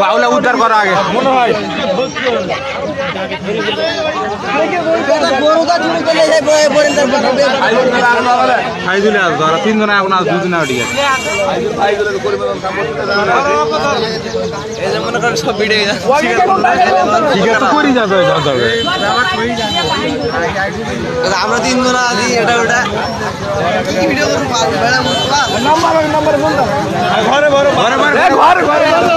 বাউলা উদ্ধার করা আগে মনে হয় তিনজন এখন আর দুদিন ঠিক আছে মনে করেন সব ভিড়ে ঠিক আছে করি যাবে আমরা তিনজন আছি এটা ওটা ঘরে ঘরে ঘরে ঘরে ঘরে